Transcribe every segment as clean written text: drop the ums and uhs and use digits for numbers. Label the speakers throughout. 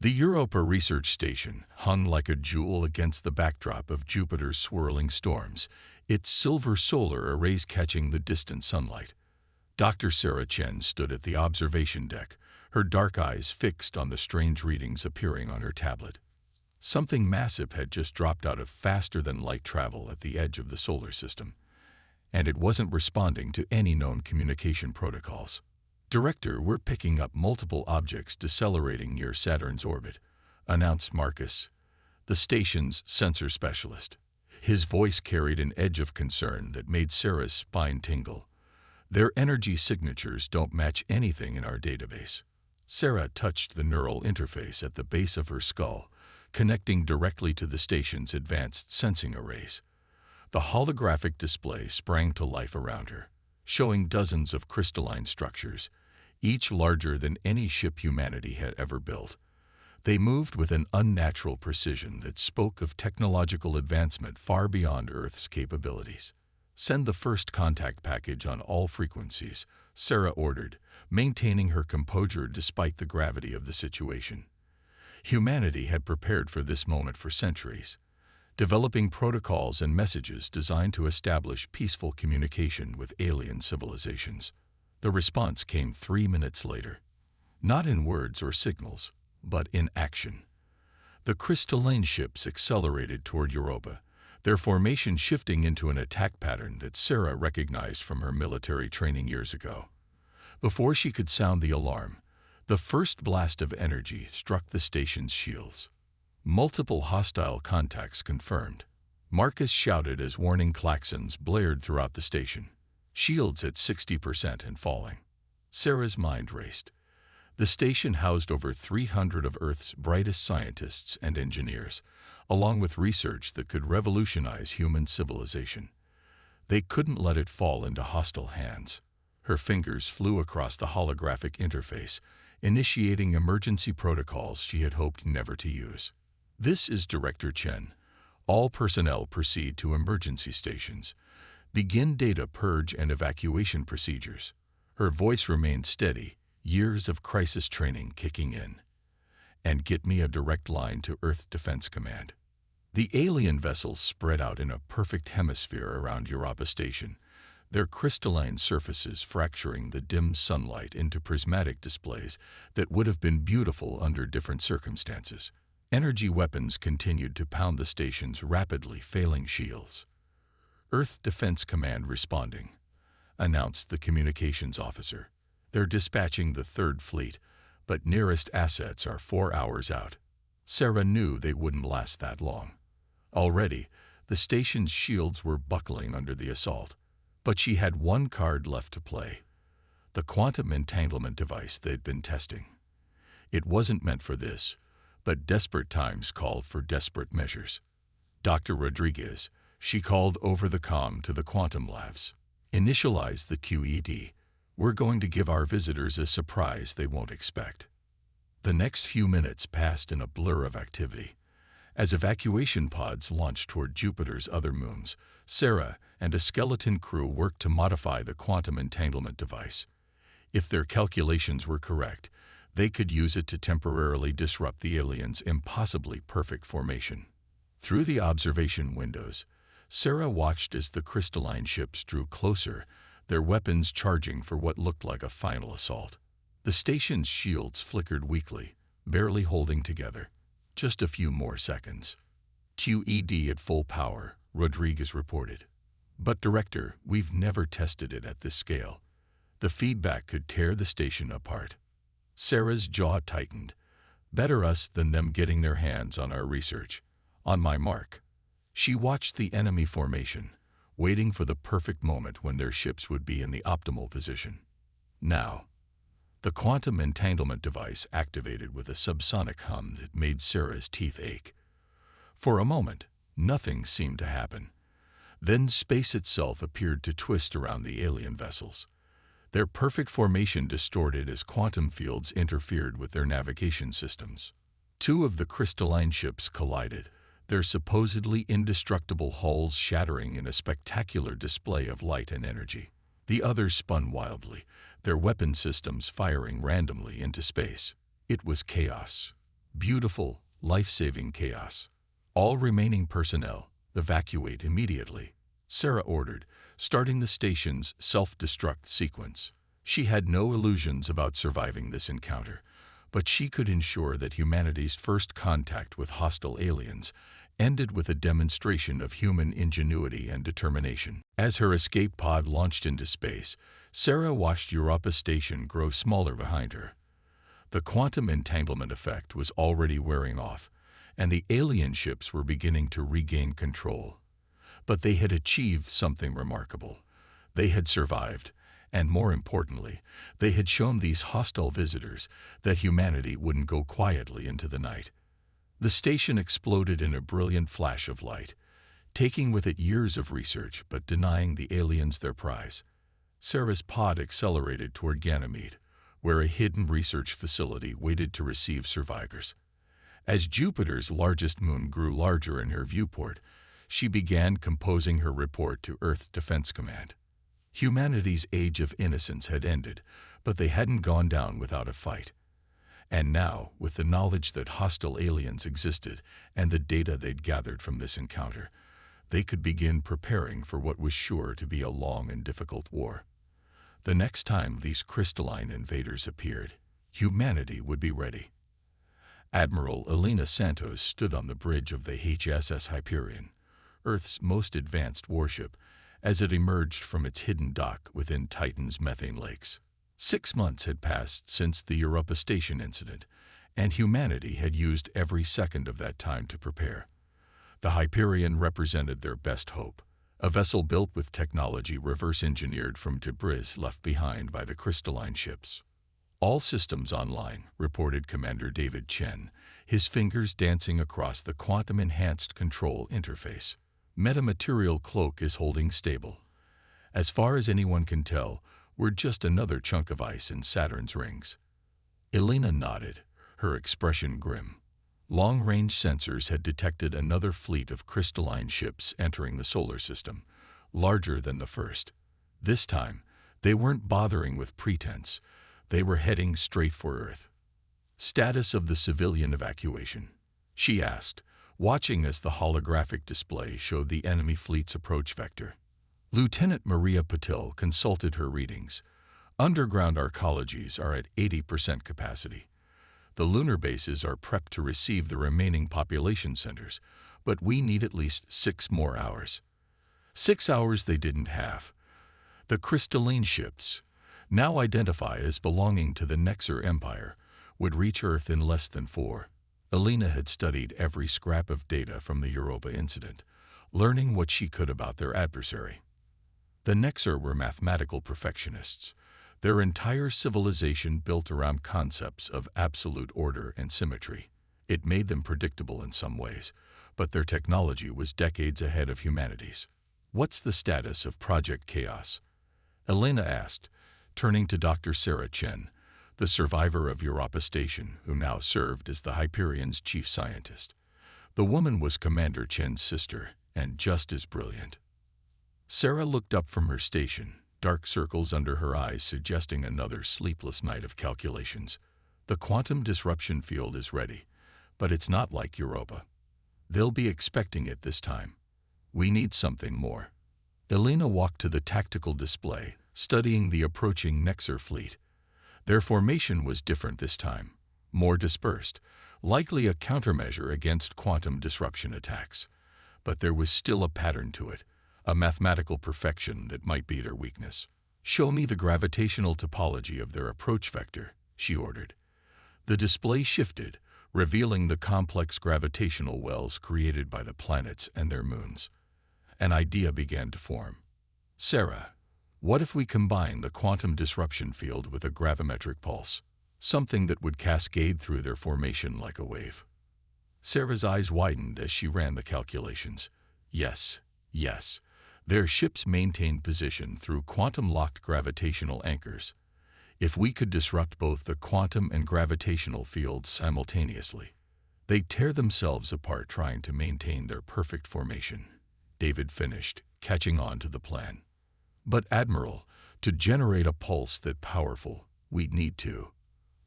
Speaker 1: The Europa Research Station hung like a jewel against the backdrop of Jupiter's swirling storms, its silver solar arrays catching the distant sunlight. Dr. Sarah Chen stood at the observation deck, her dark eyes fixed on the strange readings appearing on her tablet. Something massive had just dropped out of faster-than-light travel at the edge of the solar system, and it wasn't responding to any known communication protocols. "Director, we're picking up multiple objects decelerating near Saturn's orbit," announced Marcus, the station's sensor specialist. His voice carried an edge of concern that made Sarah's spine tingle. "Their energy signatures don't match anything in our database." Sarah touched the neural interface at the base of her skull, connecting directly to the station's advanced sensing arrays. The holographic display sprang to life around her, showing dozens of crystalline structures, each larger than any ship humanity had ever built. They moved with an unnatural precision that spoke of technological advancement far beyond Earth's capabilities. "Send the first contact package on all frequencies," Sarah ordered, maintaining her composure despite the gravity of the situation. Humanity had prepared for this moment for centuries, developing protocols and messages designed to establish peaceful communication with alien civilizations. The response came 3 minutes later, not in words or signals, but in action. The crystalline ships accelerated toward Europa, their formation shifting into an attack pattern that Sarah recognized from her military training years ago. Before she could sound the alarm, the first blast of energy struck the station's shields. Multiple hostile contacts confirmed. Marcus shouted as warning klaxons blared throughout the station. Shields at 60% and falling. Sarah's mind raced. The station housed over 300 of Earth's brightest scientists and engineers, along with research that could revolutionize human civilization. They couldn't let it fall into hostile hands. Her fingers flew across the holographic interface, initiating emergency protocols she had hoped never to use. "This is Director Chen. All personnel proceed to emergency stations. Begin data purge and evacuation procedures." Her voice remained steady, years of crisis training kicking in. "And get me a direct line to Earth Defense Command." The alien vessels spread out in a perfect hemisphere around Europa Station, their crystalline surfaces fracturing the dim sunlight into prismatic displays that would have been beautiful under different circumstances. Energy weapons continued to pound the station's rapidly failing shields. "Earth Defense Command responding," announced the communications officer. "They're dispatching the Third Fleet, but nearest assets are 4 hours out." Sarah knew they wouldn't last that long. Already, the station's shields were buckling under the assault. But she had one card left to play: the quantum entanglement device they'd been testing. It wasn't meant for this, but desperate times called for desperate measures. "Dr. Rodriguez," she called over the comm to the quantum labs. "Initialize the QED. We're going to give our visitors a surprise they won't expect." The next few minutes passed in a blur of activity. As evacuation pods launched toward Jupiter's other moons, Sarah and a skeleton crew worked to modify the quantum entanglement device. If their calculations were correct, they could use it to temporarily disrupt the aliens' impossibly perfect formation. Through the observation windows, Sarah watched as the crystalline ships drew closer, their weapons charging for what looked like a final assault. The station's shields flickered weakly, barely holding together. "Just a few more seconds." "QED at full power," Rodriguez reported. "But Director, we've never tested it at this scale. The feedback could tear the station apart." Sarah's jaw tightened. "Better us than them getting their hands on our research. On my mark." She watched the enemy formation, waiting for the perfect moment when their ships would be in the optimal position. Now. The quantum entanglement device activated with a subsonic hum that made Sarah's teeth ache. For a moment, nothing seemed to happen. Then space itself appeared to twist around the alien vessels. Their perfect formation distorted as quantum fields interfered with their navigation systems. Two of the crystalline ships collided, their supposedly indestructible hulls shattering in a spectacular display of light and energy. The others spun wildly, their weapon systems firing randomly into space. It was chaos. Beautiful, life-saving chaos. All remaining personnel, evacuate immediately, Sarah ordered, starting the station's self-destruct sequence. She had no illusions about surviving this encounter, but she could ensure that humanity's first contact with hostile aliens ended with a demonstration of human ingenuity and determination. As her escape pod launched into space, Sarah watched Europa Station grow smaller behind her. The quantum entanglement effect was already wearing off, and the alien ships were beginning to regain control. But they had achieved something remarkable. They had survived, and more importantly, they had shown these hostile visitors that humanity wouldn't go quietly into the night. The station exploded in a brilliant flash of light, taking with it years of research but denying the aliens their prize. Sarah's pod accelerated toward Ganymede, where a hidden research facility waited to receive survivors. As Jupiter's largest moon grew larger in her viewport, she began composing her report to Earth Defense Command. Humanity's age of innocence had ended, but they hadn't gone down without a fight. And now, with the knowledge that hostile aliens existed and the data they'd gathered from this encounter, they could begin preparing for what was sure to be a long and difficult war. The next time these crystalline invaders appeared, humanity would be ready. Admiral Elena Santos stood on the bridge of the HSS Hyperion, Earth's most advanced warship, as it emerged from its hidden dock within Titan's methane lakes. 6 months had passed since the Europa Station incident, and humanity had used every second of that time to prepare. The Hyperion represented their best hope, a vessel built with technology reverse-engineered from debris left behind by the crystalline ships. "All systems online," reported Commander David Chen, his fingers dancing across the quantum-enhanced control interface. "Metamaterial cloak is holding stable. As far as anyone can tell, we're just another chunk of ice in Saturn's rings." Elena nodded, her expression grim. Long-range sensors had detected another fleet of crystalline ships entering the solar system, larger than the first. This time, they weren't bothering with pretense. They were heading straight for Earth. "Status of the civilian evacuation?" she asked, watching as the holographic display showed the enemy fleet's approach vector. Lieutenant Maria Patil consulted her readings. "Underground arcologies are at 80% capacity. The lunar bases are prepped to receive the remaining population centers, but we need at least 6 more hours." 6 hours they didn't have. The crystalline ships, now identified as belonging to the Nexer Empire, would reach Earth in less than 4. Elena had studied every scrap of data from the Europa incident, learning what she could about their adversary. The Nexer were mathematical perfectionists, their entire civilization built around concepts of absolute order and symmetry. It made them predictable in some ways, but their technology was decades ahead of humanity's. "What's the status of Project Chaos?" Elena asked, turning to Dr. Sarah Chen, the survivor of Europa Station, who now served as the Hyperion's chief scientist. The woman was Commander Chen's sister, and just as brilliant. Sarah looked up from her station, dark circles under her eyes suggesting another sleepless night of calculations. "The quantum disruption field is ready, but it's not like Europa. They'll be expecting it this time. We need something more." Elena walked to the tactical display, studying the approaching Nexer fleet. Their formation was different this time, more dispersed, likely a countermeasure against quantum disruption attacks. But there was still a pattern to it, a mathematical perfection that might be their weakness. "Show me the gravitational topology of their approach vector," she ordered. The display shifted, revealing the complex gravitational wells created by the planets and their moons. An idea began to form. "Sarah, what if we combine the quantum disruption field with a gravimetric pulse, something that would cascade through their formation like a wave?" Sarah's eyes widened as she ran the calculations. Yes. Their ships maintained position through quantum-locked gravitational anchors. If we could disrupt both the quantum and gravitational fields simultaneously, they'd tear themselves apart trying to maintain their perfect formation. David finished, catching on to the plan. "But Admiral, to generate a pulse that powerful, we'd need to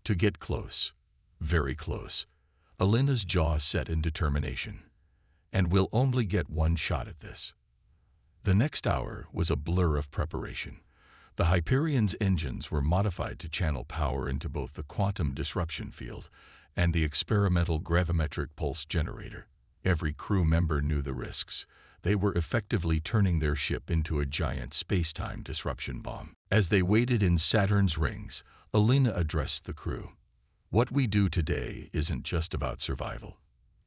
Speaker 1: get close, very close, Alina's jaw set in determination. And we'll only get one shot at this. The next hour was a blur of preparation. The Hyperion's engines were modified to channel power into both the quantum disruption field and the experimental gravimetric pulse generator. Every crew member knew the risks. They were effectively turning their ship into a giant space-time disruption bomb. As they waited in Saturn's rings, Alina addressed the crew. What we do today isn't just about survival.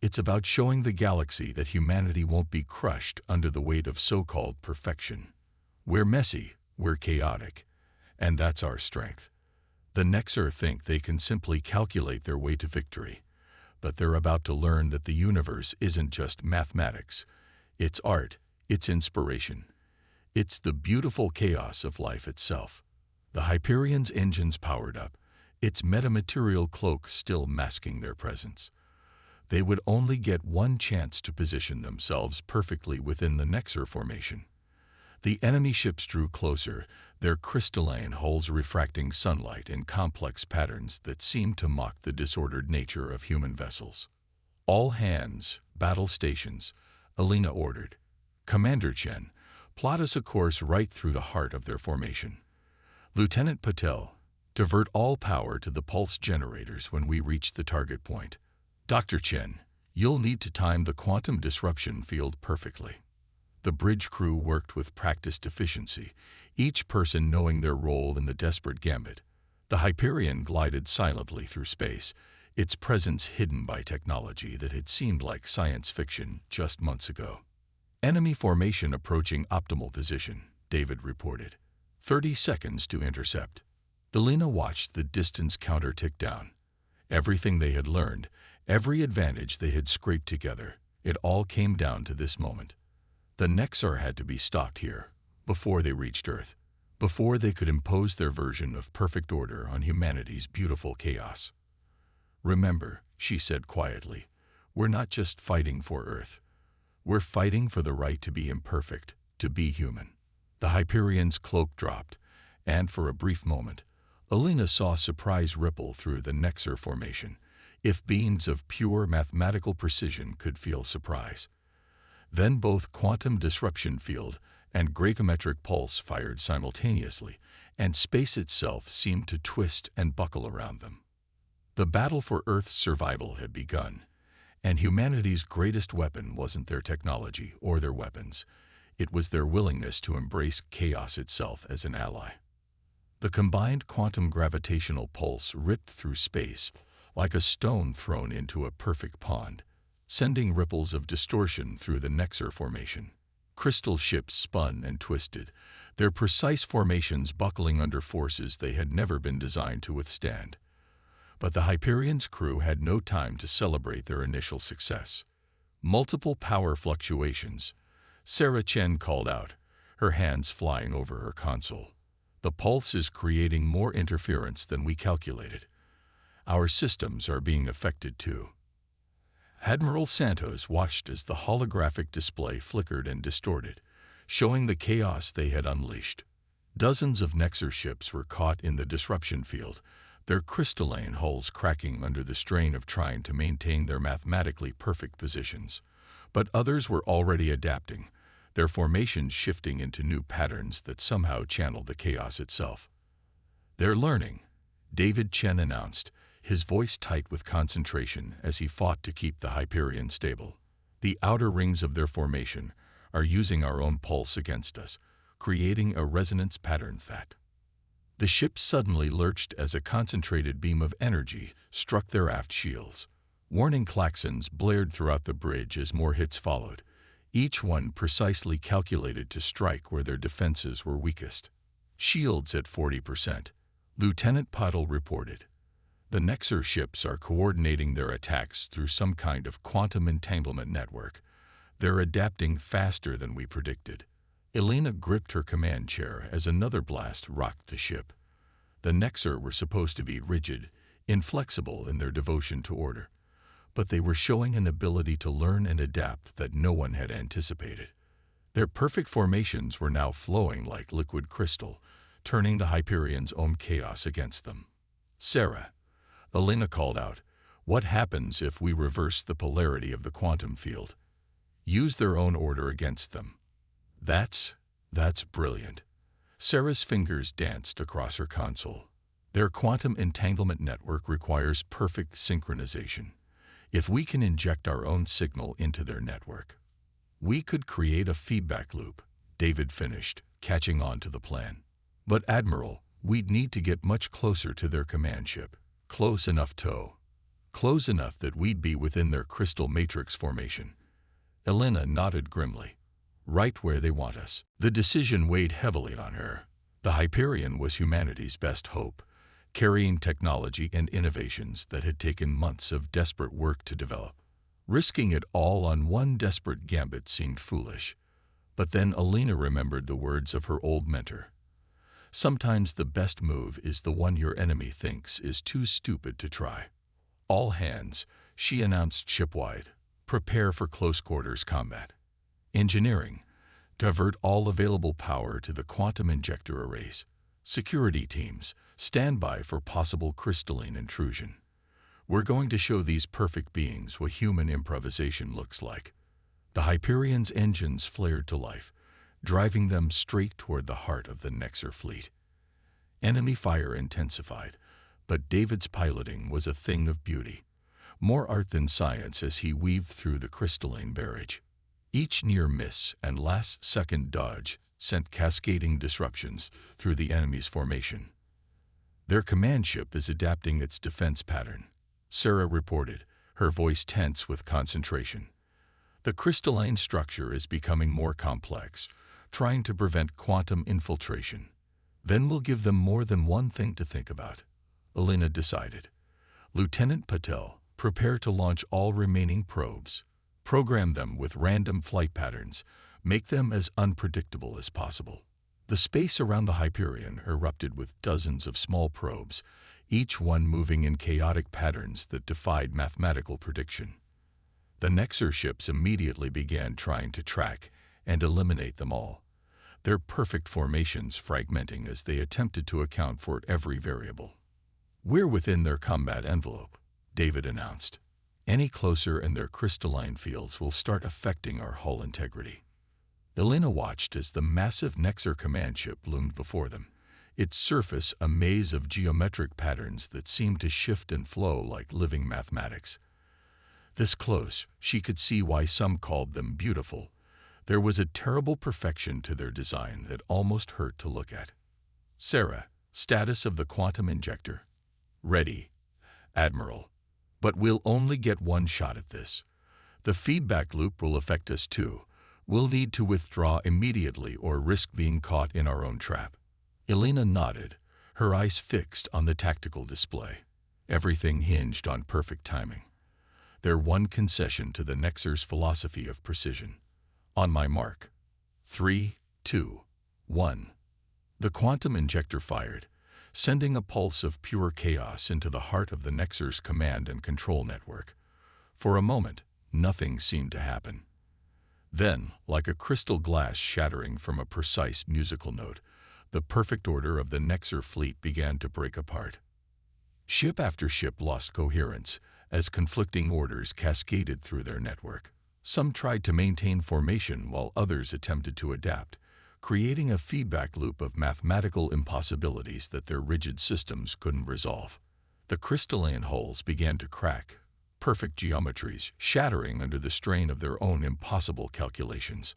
Speaker 1: It's about showing the galaxy that humanity won't be crushed under the weight of so-called perfection. We're messy, we're chaotic, and that's our strength. The Nexer think they can simply calculate their way to victory, but they're about to learn that the universe isn't just mathematics. It's art, it's inspiration. It's the beautiful chaos of life itself. The Hyperion's engines powered up, its metamaterial cloak still masking their presence. They would only get one chance to position themselves perfectly within the Nexer formation. The enemy ships drew closer, their crystalline hulls refracting sunlight in complex patterns that seemed to mock the disordered nature of human vessels. All hands, battle stations, Alina ordered. Commander Chen, plot us a course right through the heart of their formation. Lieutenant Patel, divert all power to the pulse generators when we reach the target point. Dr. Chen, you'll need to time the quantum disruption field perfectly. The bridge crew worked with practiced efficiency, each person knowing their role in the desperate gambit. The Hyperion glided silently through space, its presence hidden by technology that had seemed like science fiction just months ago. Enemy formation approaching optimal position, David reported. 30 seconds to intercept. Alina watched the distance counter tick down. Everything they had learned, every advantage they had scraped together, it all came down to this moment. The Nexar had to be stopped here, before they reached Earth, before they could impose their version of perfect order on humanity's beautiful chaos. Remember, she said quietly, we're not just fighting for Earth. We're fighting for the right to be imperfect, to be human. The Hyperion's cloak dropped, and for a brief moment, Alina saw surprise ripple through the Nexer formation, if beings of pure mathematical precision could feel surprise. Then both quantum disruption field and gravimetric pulse fired simultaneously, and space itself seemed to twist and buckle around them. The battle for Earth's survival had begun, and humanity's greatest weapon wasn't their technology or their weapons. It was their willingness to embrace chaos itself as an ally. The combined quantum gravitational pulse ripped through space like a stone thrown into a perfect pond, sending ripples of distortion through the Nexer formation. Crystal ships spun and twisted, their precise formations buckling under forces they had never been designed to withstand. But the Hyperion's crew had no time to celebrate their initial success. Multiple power fluctuations. Sarah Chen called out, her hands flying over her console. The pulse is creating more interference than we calculated. Our systems are being affected too. Admiral Santos watched as the holographic display flickered and distorted, showing the chaos they had unleashed. Dozens of Nexer ships were caught in the disruption field, their crystalline hulls cracking under the strain of trying to maintain their mathematically perfect positions. But others were already adapting, their formations shifting into new patterns that somehow channeled the chaos itself. They're learning, David Chen announced, his voice tight with concentration as he fought to keep the Hyperion stable. The outer rings of their formation are using our own pulse against us, creating a resonance pattern that. The ship suddenly lurched as a concentrated beam of energy struck their aft shields. Warning klaxons blared throughout the bridge as more hits followed, each one precisely calculated to strike where their defenses were weakest. Shields at 40%, Lieutenant Patel reported. The Nexer ships are coordinating their attacks through some kind of quantum entanglement network. They're adapting faster than we predicted. Alina gripped her command chair as another blast rocked the ship. The Nexer were supposed to be rigid, inflexible in their devotion to order, but they were showing an ability to learn and adapt that no one had anticipated. Their perfect formations were now flowing like liquid crystal, turning the Hyperion's own chaos against them. Sarah, Alina called out, What happens if we reverse the polarity of the quantum field? Use their own order against them. That's brilliant. Sarah's fingers danced across her console. Their quantum entanglement network requires perfect synchronization. If we can inject our own signal into their network, we could create a feedback loop, David finished, catching on to the plan. But Admiral, we'd need to get much closer to their command ship. Close enough that we'd be within their crystal matrix formation. Elena nodded grimly. Right where they want us. The decision weighed heavily on her. The Hyperion was humanity's best hope, carrying technology and innovations that had taken months of desperate work to develop. Risking it all on one desperate gambit seemed foolish. But then Elena remembered the words of her old mentor. Sometimes the best move is the one your enemy thinks is too stupid to try. All hands, she announced shipwide. Prepare for close-quarters combat. Engineering, divert all available power to the quantum injector arrays. Security teams, stand by for possible crystalline intrusion. We're going to show these perfect beings what human improvisation looks like. The Hyperion's engines flared to life, driving them straight toward the heart of the Nexer fleet. Enemy fire intensified, but David's piloting was a thing of beauty. More art than science as he weaved through the crystalline barrage. Each near miss and last-second dodge sent cascading disruptions through the enemy's formation. Their command ship is adapting its defense pattern, Sarah reported, her voice tense with concentration. The crystalline structure is becoming more complex, trying to prevent quantum infiltration. Then we'll give them more than one thing to think about, Elena decided. Lieutenant Patel, prepare to launch all remaining probes. Program them with random flight patterns. Make them as unpredictable as possible. The space around the Hyperion erupted with dozens of small probes, each one moving in chaotic patterns that defied mathematical prediction. The Nexer ships immediately began trying to track and eliminate them all, their perfect formations fragmenting as they attempted to account for every variable. We're within their combat envelope, David announced. Any closer and their crystalline fields will start affecting our hull integrity. Elena watched as the massive Nexer command ship loomed before them, its surface a maze of geometric patterns that seemed to shift and flow like living mathematics. This close, she could see why some called them beautiful. There was a terrible perfection to their design that almost hurt to look at. Sarah, status of the quantum injector. Ready, Admiral. But we'll only get one shot at this. The feedback loop will affect us too. We'll need to withdraw immediately or risk being caught in our own trap. Elena nodded, her eyes fixed on the tactical display. Everything hinged on perfect timing. Their one concession to the Nexer's philosophy of precision. On my mark. 3, 2, 1. The quantum injector fired, sending a pulse of pure chaos into the heart of the Nexer's command and control network. For a moment, nothing seemed to happen. Then, like a crystal glass shattering from a precise musical note, the perfect order of the Nexer fleet began to break apart. Ship after ship lost coherence as conflicting orders cascaded through their network. Some tried to maintain formation while others attempted to adapt, creating a feedback loop of mathematical impossibilities that their rigid systems couldn't resolve. The crystalline hulls began to crack, perfect geometries shattering under the strain of their own impossible calculations.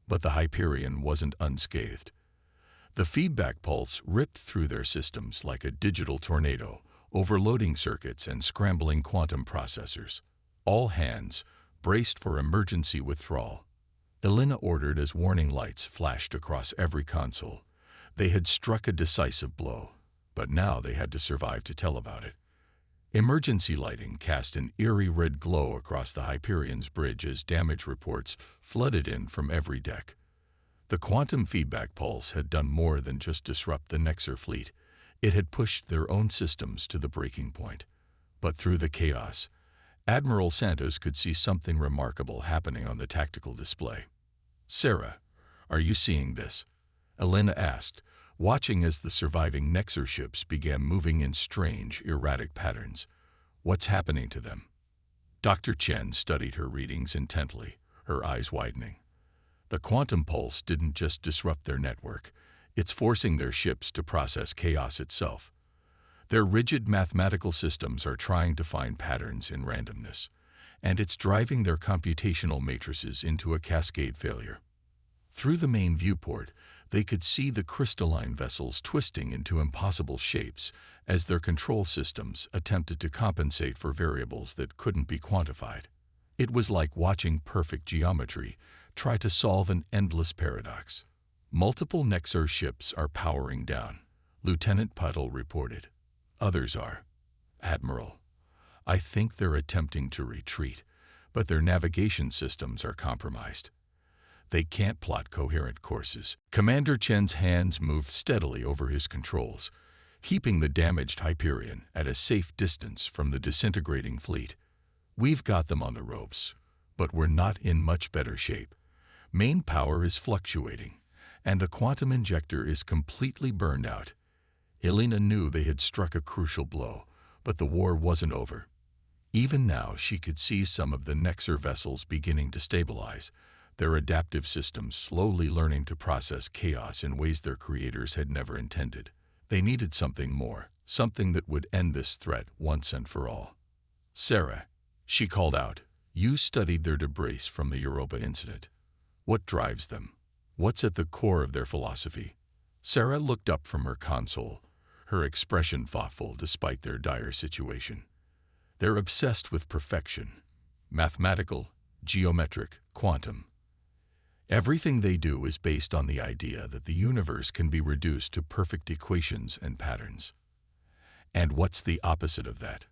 Speaker 1: But the Hyperion wasn't unscathed. The feedback pulse ripped through their systems like a digital tornado, overloading circuits and scrambling quantum processors. All hands braced for emergency withdrawal. Elena ordered as warning lights flashed across every console. They had struck a decisive blow, but now they had to survive to tell about it. Emergency lighting cast an eerie red glow across the Hyperion's bridge as damage reports flooded in from every deck. The quantum feedback pulse had done more than just disrupt the Nexer fleet. It had pushed their own systems to the breaking point. But through the chaos, Admiral Santos could see something remarkable happening on the tactical display. Sarah, are you seeing this? Elena asked, watching as the surviving Nexer ships began moving in strange, erratic patterns. What's happening to them? Dr. Chen studied her readings intently, her eyes widening. The quantum pulse didn't just disrupt their network, it's forcing their ships to process chaos itself. Their rigid mathematical systems are trying to find patterns in randomness, and it's driving their computational matrices into a cascade failure. Through the main viewport, they could see the crystalline vessels twisting into impossible shapes as their control systems attempted to compensate for variables that couldn't be quantified. It was like watching perfect geometry try to solve an endless paradox. Multiple Nexar ships are powering down, Lieutenant Puddle reported. Others are. Admiral, I think they're attempting to retreat, but their navigation systems are compromised. They can't plot coherent courses. Commander Chen's hands moved steadily over his controls, keeping the damaged Hyperion at a safe distance from the disintegrating fleet. We've got them on the ropes, but we're not in much better shape. Main power is fluctuating, and the quantum injector is completely burned out. Elena knew they had struck a crucial blow, but the war wasn't over. Even now, she could see some of the Nexar vessels beginning to stabilize, their adaptive systems slowly learning to process chaos in ways their creators had never intended. They needed something more, something that would end this threat once and for all. Sarah, she called out, you studied their debris from the Europa incident. What drives them? What's at the core of their philosophy? Sarah looked up from her console, her expression thoughtful despite their dire situation. They're obsessed with perfection, mathematical, geometric, quantum. Everything they do is based on the idea that the universe can be reduced to perfect equations and patterns. And what's the opposite of that?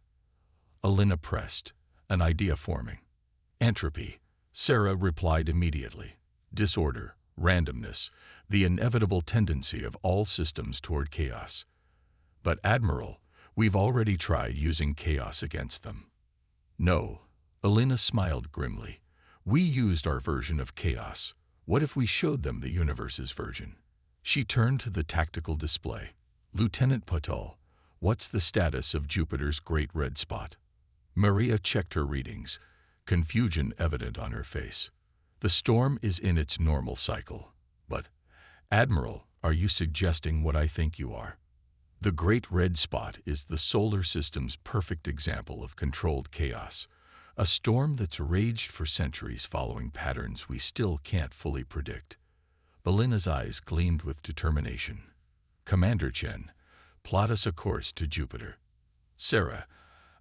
Speaker 1: Elena pressed, an idea forming. Entropy, Sarah replied immediately. Disorder, randomness, the inevitable tendency of all systems toward chaos. But Admiral, we've already tried using chaos against them. No, Elena smiled grimly. We used our version of chaos. What if we showed them the universe's version? She turned to the tactical display. Lieutenant Puddle, what's the status of Jupiter's great red spot? Maria checked her readings, confusion evident on her face. The storm is in its normal cycle. But, Admiral, are you suggesting what I think you are? The Great Red Spot is the solar system's perfect example of controlled chaos, a storm that's raged for centuries following patterns we still can't fully predict. Belena's eyes gleamed with determination. Commander Chen, plot us a course to Jupiter. Sarah,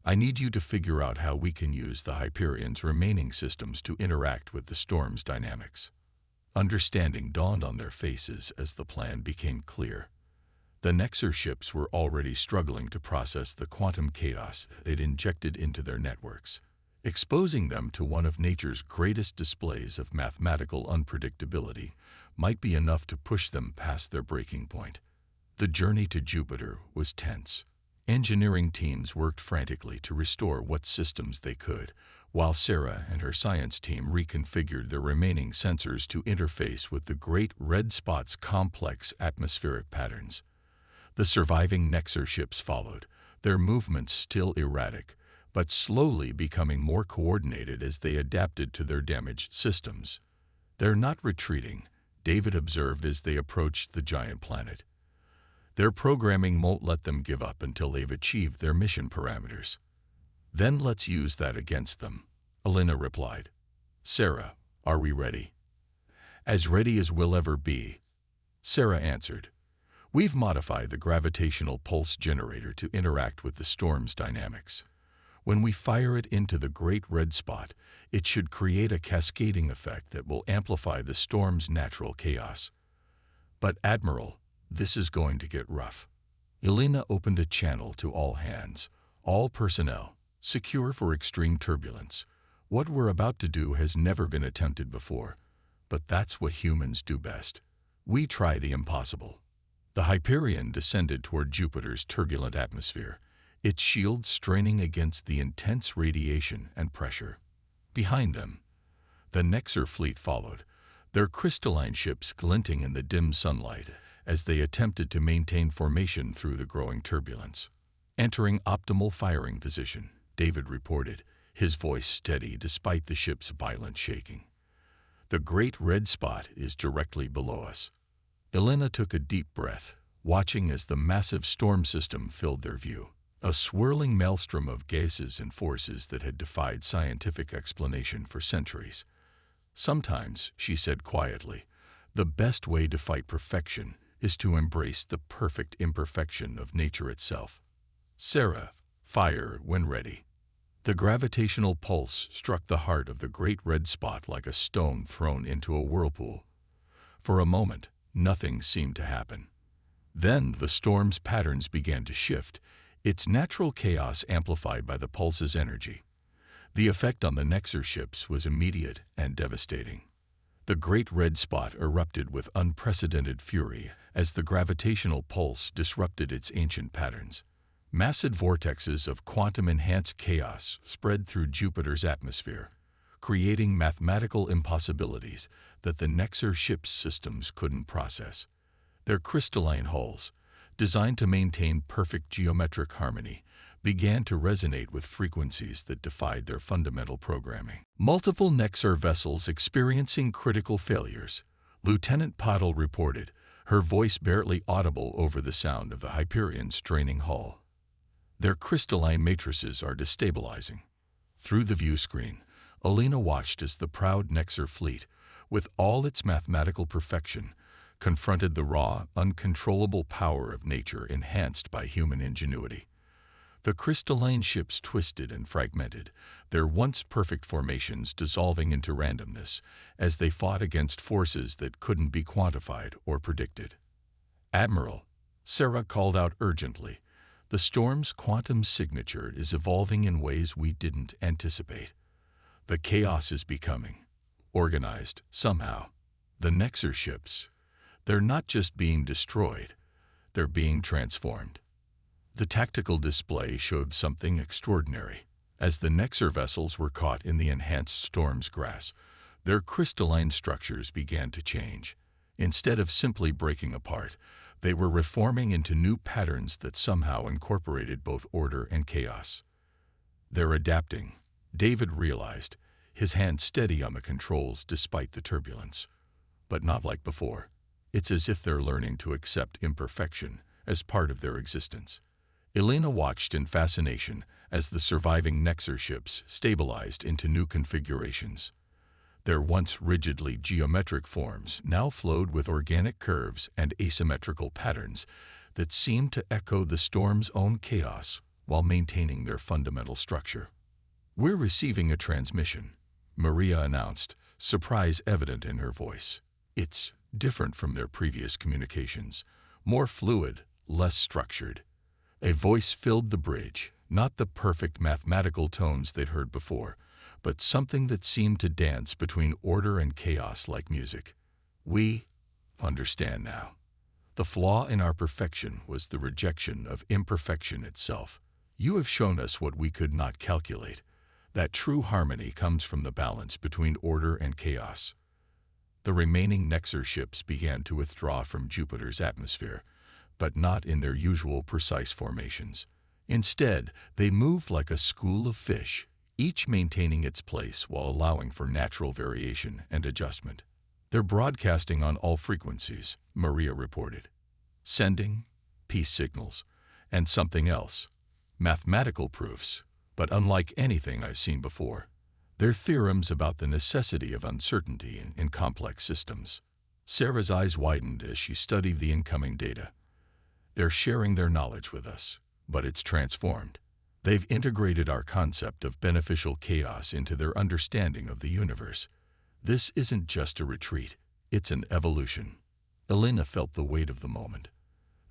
Speaker 1: I need you to figure out how we can use the Hyperion's remaining systems to interact with the storm's dynamics. Understanding dawned on their faces as the plan became clear. The Nexar ships were already struggling to process the quantum chaos they'd injected into their networks, exposing them to one of nature's greatest displays of mathematical unpredictability might be enough to push them past their breaking point. The journey to Jupiter was tense. Engineering teams worked frantically to restore what systems they could, while Sarah and her science team reconfigured their remaining sensors to interface with the Great Red Spot's complex atmospheric patterns. The surviving Nexar ships followed, their movements still erratic, but slowly becoming more coordinated as they adapted to their damaged systems. They're not retreating, David observed as they approached the giant planet. Their programming won't let them give up until they've achieved their mission parameters. Then let's use that against them, Elena replied. Sarah, are we ready? As ready as we'll ever be, Sarah answered. We've modified the gravitational pulse generator to interact with the storm's dynamics. When we fire it into the Great Red Spot, it should create a cascading effect that will amplify the storm's natural chaos. But Admiral, this is going to get rough. Elena opened a channel to all hands, all personnel, secure for extreme turbulence. What we're about to do has never been attempted before, but that's what humans do best. We try the impossible. The Hyperion descended toward Jupiter's turbulent atmosphere, its shield straining against the intense radiation and pressure. Behind them, the Nexar fleet followed, their crystalline ships glinting in the dim sunlight as they attempted to maintain formation through the growing turbulence. Entering optimal firing position, David reported, his voice steady despite the ship's violent shaking. The great red spot is directly below us. Elena took a deep breath, watching as the massive storm system filled their view. A swirling maelstrom of gases and forces that had defied scientific explanation for centuries. Sometimes, she said quietly, the best way to fight perfection is to embrace the perfect imperfection of nature itself. Sarah, fire when ready. The gravitational pulse struck the heart of the great red spot like a stone thrown into a whirlpool. For a moment, nothing seemed to happen. Then the storm's patterns began to shift, its natural chaos amplified by the pulse's energy. The effect on the Nexer ships was immediate and devastating. The great red spot erupted with unprecedented fury as the gravitational pulse disrupted its ancient patterns. Massive vortexes of quantum-enhanced chaos spread through Jupiter's atmosphere, creating mathematical impossibilities that the Nexer ship's systems couldn't process. Their crystalline hulls, designed to maintain perfect geometric harmony, began to resonate with frequencies that defied their fundamental programming. Multiple Nexer vessels experiencing critical failures, Lieutenant Pottle reported, her voice barely audible over the sound of the Hyperion's straining hull. Their crystalline matrices are destabilizing. Through the view screen, Elena watched as the proud Nexer fleet, with all its mathematical perfection, confronted the raw, uncontrollable power of nature enhanced by human ingenuity. The crystalline ships twisted and fragmented, their once perfect formations dissolving into randomness as they fought against forces that couldn't be quantified or predicted. "Admiral," Sarah called out urgently, "the storm's quantum signature is evolving in ways we didn't anticipate. The chaos is becoming organized somehow. The Nexer ships, they're not just being destroyed, they're being transformed." The tactical display showed something extraordinary. As the Nexer vessels were caught in the enhanced storm's grasp, their crystalline structures began to change. Instead of simply breaking apart, they were reforming into new patterns that somehow incorporated both order and chaos. "They're adapting," David realized, his hand steady on the controls despite the turbulence. But not like before. It's as if they're learning to accept imperfection as part of their existence. Elena watched in fascination as the surviving Nexer ships stabilized into new configurations. Their once rigidly geometric forms now flowed with organic curves and asymmetrical patterns that seemed to echo the storm's own chaos while maintaining their fundamental structure. "We're receiving a transmission," Maria announced, surprise evident in her voice. "It's different from their previous communications, more fluid, less structured." A voice filled the bridge, not the perfect mathematical tones they'd heard before, but something that seemed to dance between order and chaos like music. "We understand now. The flaw in our perfection was the rejection of imperfection itself. You have shown us what we could not calculate, that true harmony comes from the balance between order and chaos." The remaining Nexer ships began to withdraw from Jupiter's atmosphere, but not in their usual precise formations. Instead, they moved like a school of fish, each maintaining its place while allowing for natural variation and adjustment. "They're broadcasting on all frequencies," Maria reported. "Sending, peace signals, and something else. Mathematical proofs, but unlike anything I've seen before. They're theorems about the necessity of uncertainty in complex systems." Sarah's eyes widened as she studied the incoming data. "They're sharing their knowledge with us, but it's transformed. They've integrated our concept of beneficial chaos into their understanding of the universe. This isn't just a retreat, it's an evolution." Elena felt the weight of the moment.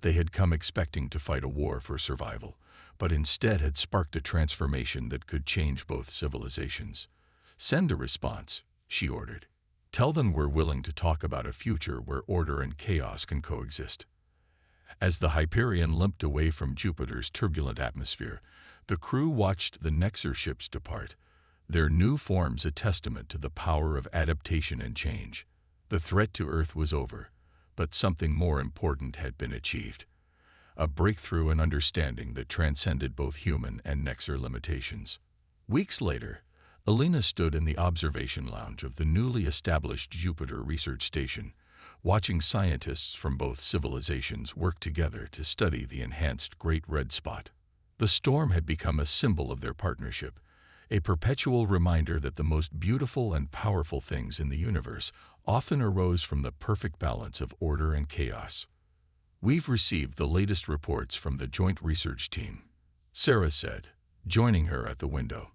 Speaker 1: They had come expecting to fight a war for survival, but instead had sparked a transformation that could change both civilizations. "Send a response," she ordered. "Tell them we're willing to talk about a future where order and chaos can coexist." As the Hyperion limped away from Jupiter's turbulent atmosphere, the crew watched the Nexer ships depart, their new forms a testament to the power of adaptation and change. The threat to Earth was over, but something more important had been achieved. a breakthrough in understanding that transcended both human and Nexar limitations. Weeks later, Alina stood in the observation lounge of the newly established Jupiter Research Station, watching scientists from both civilizations work together to study the enhanced Great Red Spot. The storm had become a symbol of their partnership, a perpetual reminder that the most beautiful and powerful things in the universe often arose from the perfect balance of order and chaos. "We've received the latest reports from the Joint Research Team," Sarah said, joining her at the window.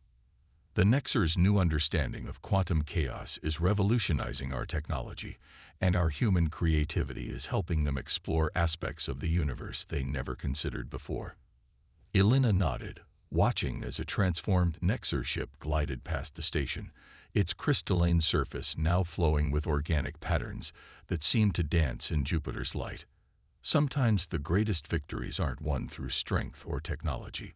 Speaker 1: "The Nexar's new understanding of quantum chaos is revolutionizing our technology, and our human creativity is helping them explore aspects of the universe they never considered before." Elena nodded, watching as a transformed Nexar ship glided past the station, its crystalline surface now flowing with organic patterns that seemed to dance in Jupiter's light. Sometimes the greatest victories aren't won through strength or technology,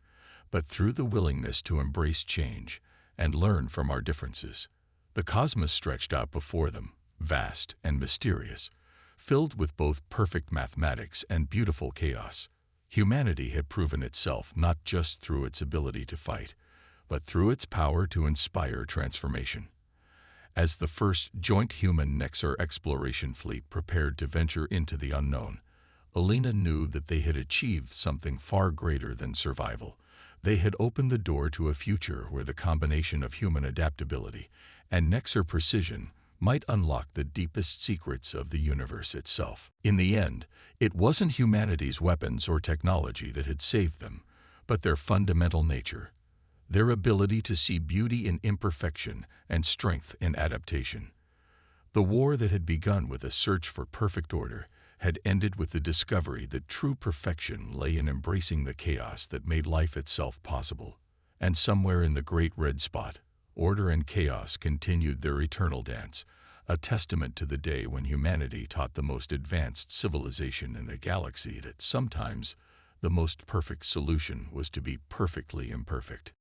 Speaker 1: but through the willingness to embrace change and learn from our differences. The cosmos stretched out before them, vast and mysterious, filled with both perfect mathematics and beautiful chaos. Humanity had proven itself not just through its ability to fight, but through its power to inspire transformation. As the first joint human Nexar exploration fleet prepared to venture into the unknown, Alina knew that they had achieved something far greater than survival. They had opened the door to a future where the combination of human adaptability and Nexar precision might unlock the deepest secrets of the universe itself. In the end, it wasn't humanity's weapons or technology that had saved them, but their fundamental nature, their ability to see beauty in imperfection and strength in adaptation. The war that had begun with a search for perfect order had ended with the discovery that true perfection lay in embracing the chaos that made life itself possible. And somewhere in the Great Red Spot, order and chaos continued their eternal dance, a testament to the day when humanity taught the most advanced civilization in the galaxy that sometimes the most perfect solution was to be perfectly imperfect.